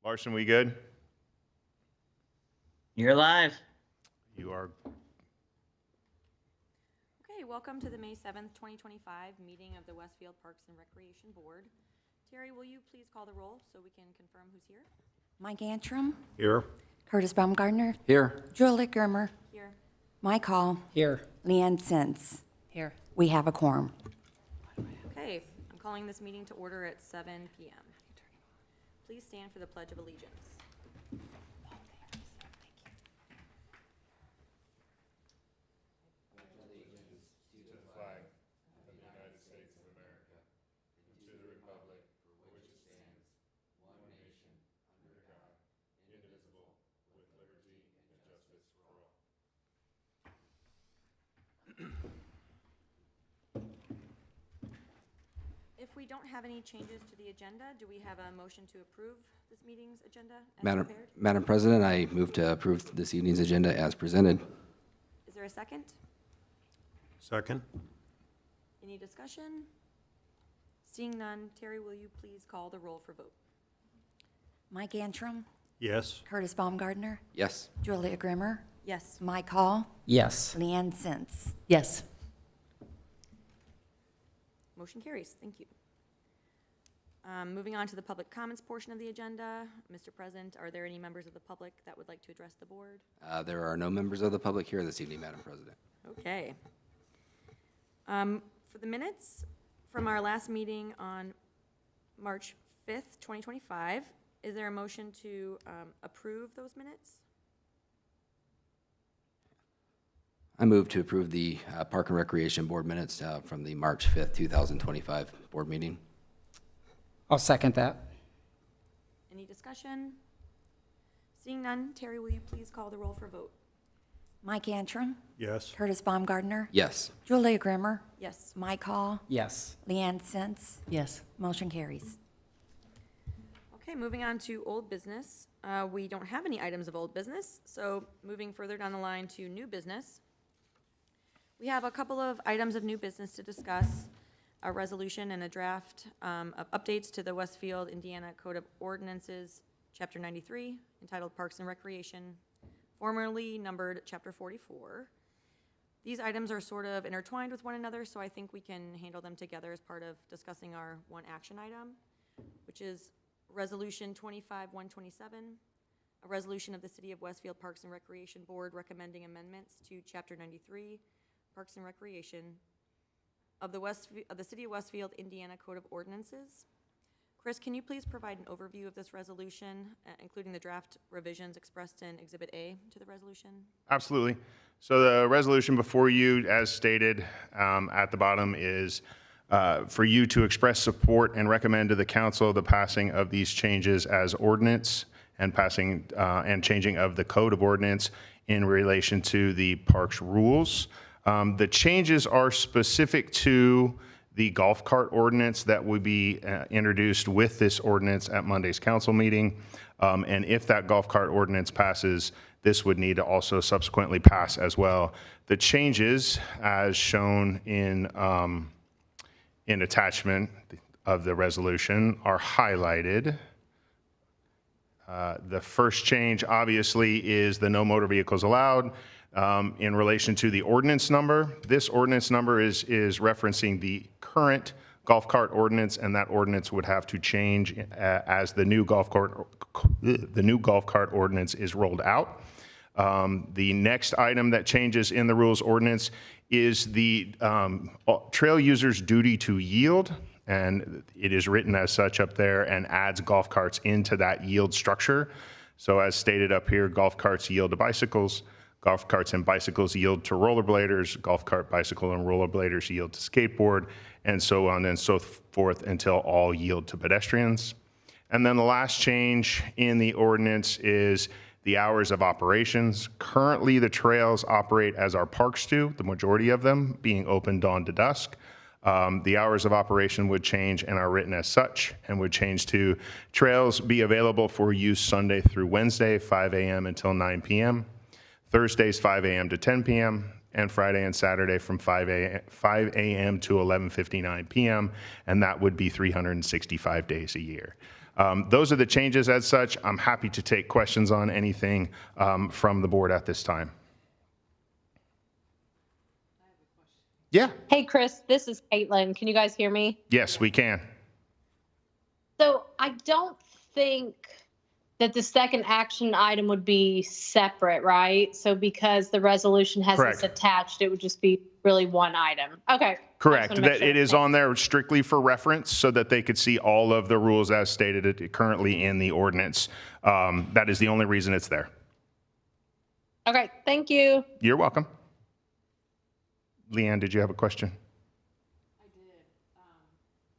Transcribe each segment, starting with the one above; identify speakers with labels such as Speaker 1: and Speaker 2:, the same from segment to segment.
Speaker 1: Larson, we good?
Speaker 2: You're live.
Speaker 1: You are.
Speaker 3: Okay, welcome to the May 7th, 2025 meeting of the Westfield Parks and Recreation Board. Terry, will you please call the roll so we can confirm who's here?
Speaker 4: Mike Antrim.
Speaker 1: Here.
Speaker 4: Curtis Baumgartner.
Speaker 5: Here.
Speaker 4: Julie Grimmer.
Speaker 3: Here.
Speaker 4: Mike Hall.
Speaker 5: Here.
Speaker 4: Leanne Sins.
Speaker 5: Here.
Speaker 4: We have a quorum.
Speaker 3: Okay, I'm calling this meeting to order at 7 p.m. Please stand for the Pledge of Allegiance. If we don't have any changes to the agenda, do we have a motion to approve this meeting's agenda as prepared?
Speaker 5: Madam President, I move to approve this evening's agenda as presented.
Speaker 3: Is there a second?
Speaker 1: Second.
Speaker 3: Any discussion? Seeing none, Terry, will you please call the roll for vote?
Speaker 4: Mike Antrim.
Speaker 1: Yes.
Speaker 4: Curtis Baumgartner.
Speaker 5: Yes.
Speaker 4: Julia Grimmer.
Speaker 3: Yes.
Speaker 4: Mike Hall.
Speaker 5: Yes.
Speaker 4: Leanne Sins.
Speaker 5: Yes.
Speaker 3: Motion carries. Thank you. Moving on to the public comments portion of the agenda. Mr. President, are there any members of the public that would like to address the board?
Speaker 5: There are no members of the public here this evening, Madam President.
Speaker 3: Okay. For the minutes from our last meeting on March 5th, 2025, is there a motion to approve those minutes?
Speaker 5: I move to approve the Park and Recreation Board minutes from the March 5th, 2025 board meeting.
Speaker 6: I'll second that.
Speaker 3: Any discussion? Seeing none, Terry, will you please call the roll for vote?
Speaker 4: Mike Antrim.
Speaker 1: Yes.
Speaker 4: Curtis Baumgartner.
Speaker 5: Yes.
Speaker 4: Julia Grimmer.
Speaker 3: Yes.
Speaker 4: Mike Hall.
Speaker 6: Yes.
Speaker 4: Leanne Sins.
Speaker 6: Yes.
Speaker 4: Motion carries.
Speaker 3: Okay, moving on to old business. We don't have any items of old business, so moving further down the line to new business. We have a couple of items of new business to discuss, a resolution and a draft of updates to the Westfield, Indiana Code of Ordinances, Chapter 93, entitled Parks and Recreation, formerly numbered Chapter 44. These items are sort of intertwined with one another, so I think we can handle them together as part of discussing our one action item, which is Resolution 25-127, a resolution of the City of Westfield Parks and Recreation Board recommending amendments to Chapter 93, Parks and Recreation of the City of Westfield, Indiana Code of Ordinances. Chris, can you please provide an overview of this resolution, including the draft revisions expressed in Exhibit A to the resolution?
Speaker 1: Absolutely. So the resolution before you, as stated at the bottom, is for you to express support and recommend to the council the passing of these changes as ordinance and passing and changing of the code of ordinance in relation to the parks rules. The changes are specific to the golf cart ordinance that would be introduced with this ordinance at Monday's council meeting. And if that golf cart ordinance passes, this would need to also subsequently pass as well. The changes, as shown in attachment of the resolution, are highlighted. The first change, obviously, is the no motor vehicles allowed. In relation to the ordinance number, this ordinance number is referencing the current golf cart ordinance, and that ordinance would have to change as the new golf cart ordinance is rolled out. The next item that changes in the rules ordinance is the trail user's duty to yield, and it is written as such up there and adds golf carts into that yield structure. So as stated up here, golf carts yield to bicycles, golf carts and bicycles yield to rollerbladers, golf cart, bicycle, and rollerbladers yield to skateboard, and so on and so forth until all yield to pedestrians. And then the last change in the ordinance is the hours of operations. Currently, the trails operate as our parks do, the majority of them being open dawn to dusk. The hours of operation would change and are written as such, and would change to trails be available for use Sunday through Wednesday, 5 a.m. until 9 p.m., Thursdays 5 a.m. to 10 p.m., and Friday and Saturday from 5 a.m. to 11:59 p.m., and that would be 365 days a year. Those are the changes as such. I'm happy to take questions on anything from the board at this time. Yeah,
Speaker 2: Hey, Chris, this is Caitlin. Can you guys hear me?
Speaker 1: yes, we can.
Speaker 2: So I don't think that the second action item would be separate, right? So because the resolution has
Speaker 1: Correct.
Speaker 2: this attached, it would just be really one item. Okay. I just
Speaker 1: Correct.
Speaker 2: wanna make
Speaker 1: That
Speaker 2: sure.
Speaker 1: it is on there strictly for reference so that they could see all of the rules as stated currently in the ordinance. That is the only reason it's there.
Speaker 2: Okay, thank you.
Speaker 1: You're welcome. Leanne, did you have a question?
Speaker 7: I did.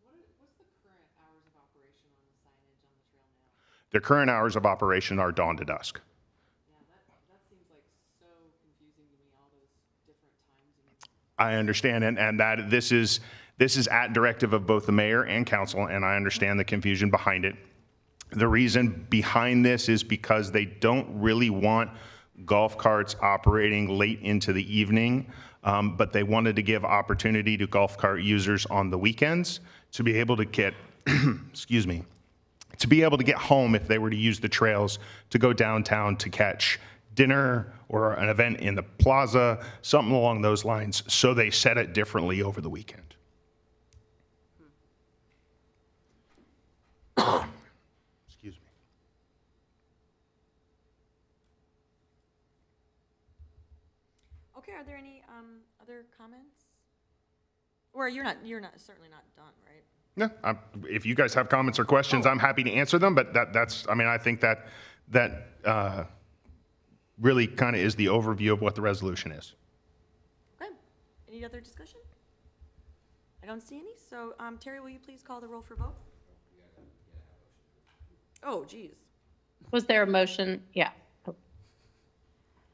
Speaker 7: What's the current hours of operation on the signage on the trail now?
Speaker 1: The current hours of operation are dawn to dusk.
Speaker 7: Yeah, that seems like so confusing to me, all those different times.
Speaker 1: I understand, and that this is at directive of both the mayor and council, and I understand the confusion behind it. The reason behind this is because they don't really want golf carts operating late into the evening, but they wanted to give opportunity to golf cart users on the weekends to be able to get, excuse me, to be able to get home if they were to use the trails to go downtown to catch dinner or an event in the plaza, something along those lines. So they set it differently over the weekend. Excuse me.
Speaker 3: Okay, are there any other comments? Or you're certainly not done, right?
Speaker 1: Yeah, if you guys have comments or questions, I'm happy to answer them, but that's, I mean, I think that really kind of is the overview of what the resolution is.
Speaker 3: Okay, any other discussion? I don't see any, so Terry, will you please call the roll for vote? Oh, geez,
Speaker 2: Was there a motion? Yeah.
Speaker 3: nope,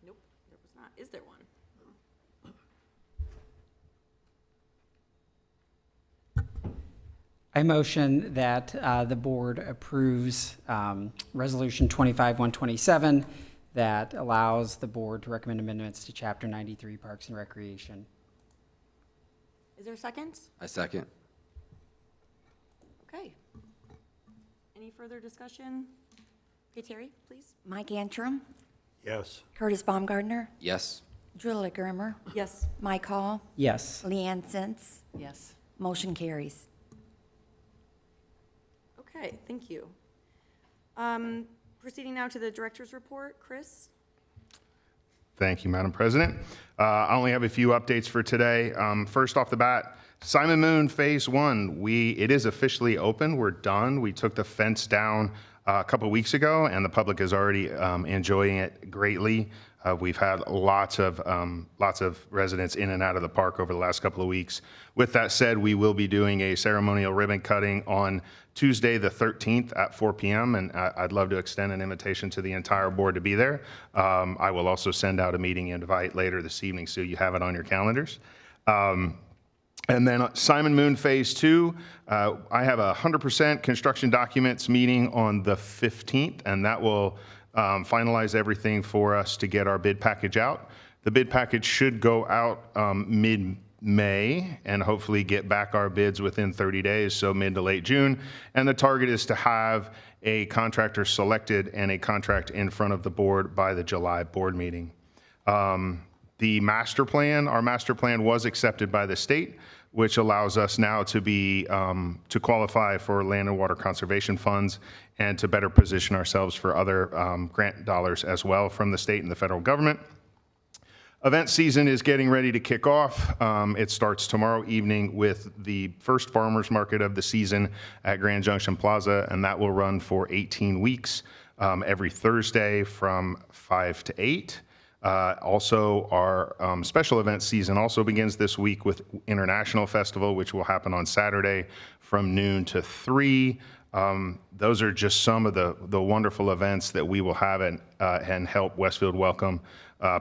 Speaker 3: there was not. Is there one?
Speaker 6: I motion that the board approves Resolution 25-127 that allows the board to recommend amendments to Chapter 93 Parks and Recreation.
Speaker 3: Is there a second?
Speaker 5: I second.
Speaker 3: Okay. Any further discussion? Okay, Terry, please.
Speaker 4: Mike Antrim,
Speaker 8: Yes.
Speaker 4: Curtis Baumgardner,
Speaker 5: Yes.
Speaker 4: Julie Grimmer,
Speaker 3: Yes.
Speaker 4: Mike Hall,
Speaker 6: Yes.
Speaker 4: Leanne Sins.
Speaker 7: Yes.
Speaker 4: Motion carries.
Speaker 3: Okay, thank you. Proceeding now to the director's report, Chris?
Speaker 1: Thank you, Madam President. I only have a few updates for today. First off the bat, Simon Moon Phase 1, it is officially open. We're done. We took the fence down a couple weeks ago, and the public is already enjoying it greatly. We've had lots of residents in and out of the park over the last couple of weeks. With that said, we will be doing a ceremonial ribbon cutting on Tuesday, the 13th at 4 p.m., and I'd love to extend an invitation to the entire board to be there. I will also send out a meeting invite later this evening, so you have it on your calendars. And then Simon Moon Phase 2, I have a 100% construction documents meeting on the 15th, and that will finalize everything for us to get our bid package out. The bid package should go out mid-May and hopefully get back our bids within 30 days, so mid to late June. And the target is to have a contractor selected and a contract in front of the board by the July board meeting. The master plan, our master plan was accepted by the state, which allows us now to be, to qualify for land and water conservation funds and to better position ourselves for other grant dollars as well from the state and the federal government. Event season is getting ready to kick off. It starts tomorrow evening with the first farmers market of the season at Grand Junction Plaza, and that will run for 18 weeks, every Thursday from 5 to 8. Also, our special event season also begins this week with International Festival, which will happen on Saturday from noon to 3. Those are just some of the wonderful events that we will have and help Westfield Welcome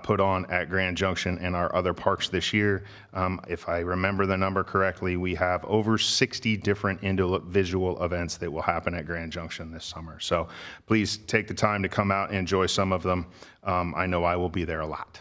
Speaker 1: put on at Grand Junction and our other parks this year. If I remember the number correctly, we have over 60 different individual events that will happen at Grand Junction this summer. So please take the time to come out and enjoy some of them. I know I will be there a lot.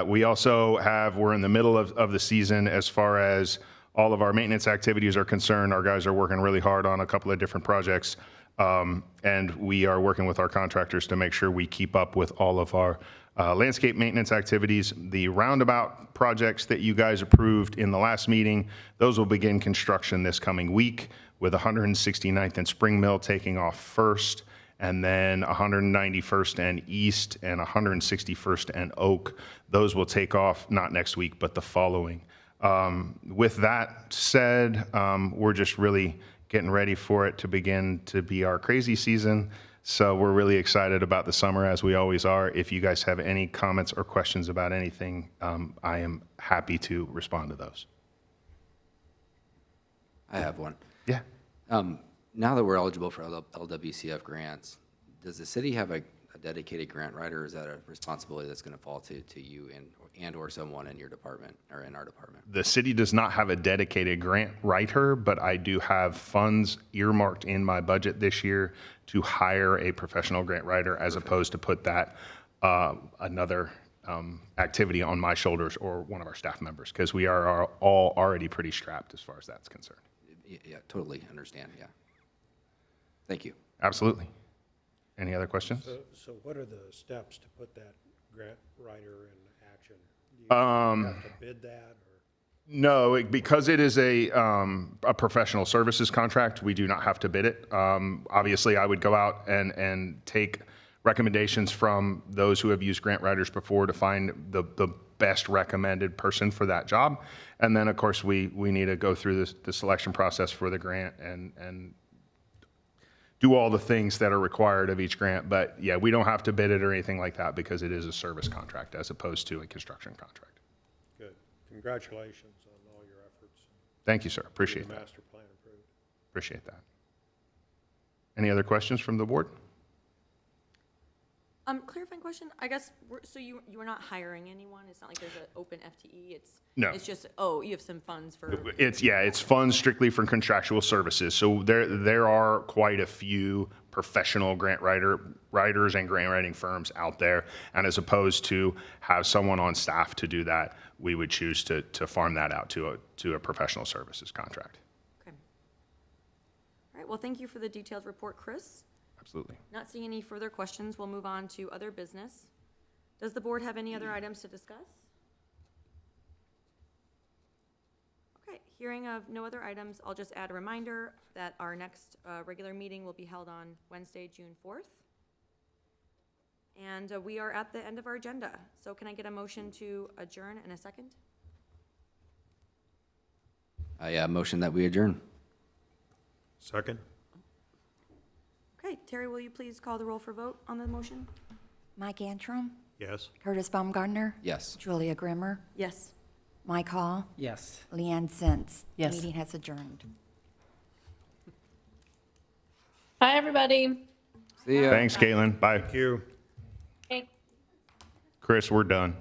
Speaker 1: We also we're in the middle of the season as far as all of our maintenance activities are concerned, our guys are working really hard on a couple of different projects. And we are working with our contractors to make sure we keep up with all of our landscape maintenance activities. The roundabout projects that you guys approved in the last meeting, those will begin construction this coming week, with 169th and Spring Mill taking off first, and then 191st and East and 161st and Oak. Those will take off not next week, but the following. With that said, we're just really getting ready for it to begin to be our crazy season. So we're really excited about the summer, as we always are. If you guys have any comments or questions about anything, I am happy to respond to those.
Speaker 5: I have one.
Speaker 1: Yeah.
Speaker 5: Now that we're eligible for LWCF grants, does the city have a dedicated grant writer, or is that a responsibility that's going to fall to you and/or someone in your department or in our department?
Speaker 1: The city does not have a dedicated grant writer, but I do have funds earmarked in my budget this year to hire a professional grant writer, as opposed to put that another activity on my shoulders or one of our staff members, because we are all already pretty strapped as far as that's concerned.
Speaker 5: Yeah, totally understand, yeah. Thank you.
Speaker 1: Absolutely. Any other questions?
Speaker 8: So what are the steps to put that grant writer in action? Do you have to bid that, or?
Speaker 1: No, because it is a professional services contract, we do not have to bid it. Obviously, I would go out and take recommendations from those who have used grant writers before to find the best recommended person for that job. And then, of course, we need to go through the selection process for the grant and do all the things that are required of each grant. But yeah, we don't have to bid it or anything like that, because it is a service contract as opposed to a construction contract.
Speaker 8: Good. Congratulations on all your efforts.
Speaker 1: Thank you, sir. Appreciate
Speaker 8: The
Speaker 1: that.
Speaker 8: master plan approved.
Speaker 1: Appreciate that. Any other questions from the board?
Speaker 3: Clarifying question, I guess, so you are not hiring anyone? It's not like there's an open FTE?
Speaker 1: No.
Speaker 3: It's just, oh, you have some funds for,
Speaker 1: It's funds strictly for contractual services. So there are quite a few professional grant writers and grant writing firms out there. And as opposed to have someone on staff to do that, we would choose to farm that out to a professional services contract.
Speaker 3: okay. All right, well, thank you for the detailed report, Chris.
Speaker 1: Absolutely.
Speaker 3: Not seeing any further questions, we'll move on to other business. Does the board have any other items to discuss? Okay, hearing of no other items, I'll just add a reminder that our next regular meeting will be held on Wednesday, June 4th. And we are at the end of our agenda. So can I get a motion to adjourn in a second?
Speaker 5: I motion that we adjourn.
Speaker 8: Second?
Speaker 3: Okay, Terry, will you please call the roll for vote on the motion?
Speaker 4: Mike Antrim,
Speaker 8: Yes.
Speaker 4: Curtis Baumgartner,
Speaker 5: Yes.
Speaker 4: Julia Grimmer,
Speaker 3: Yes.
Speaker 4: Mike Hall,
Speaker 6: Yes.
Speaker 4: Leanne Sins.
Speaker 6: Yes.
Speaker 4: Meeting has adjourned.
Speaker 2: Hi, everybody.
Speaker 5: See ya.
Speaker 1: Thanks, Caitlin. Bye.
Speaker 8: Thank you.
Speaker 2: Okay.
Speaker 1: Chris, we're done.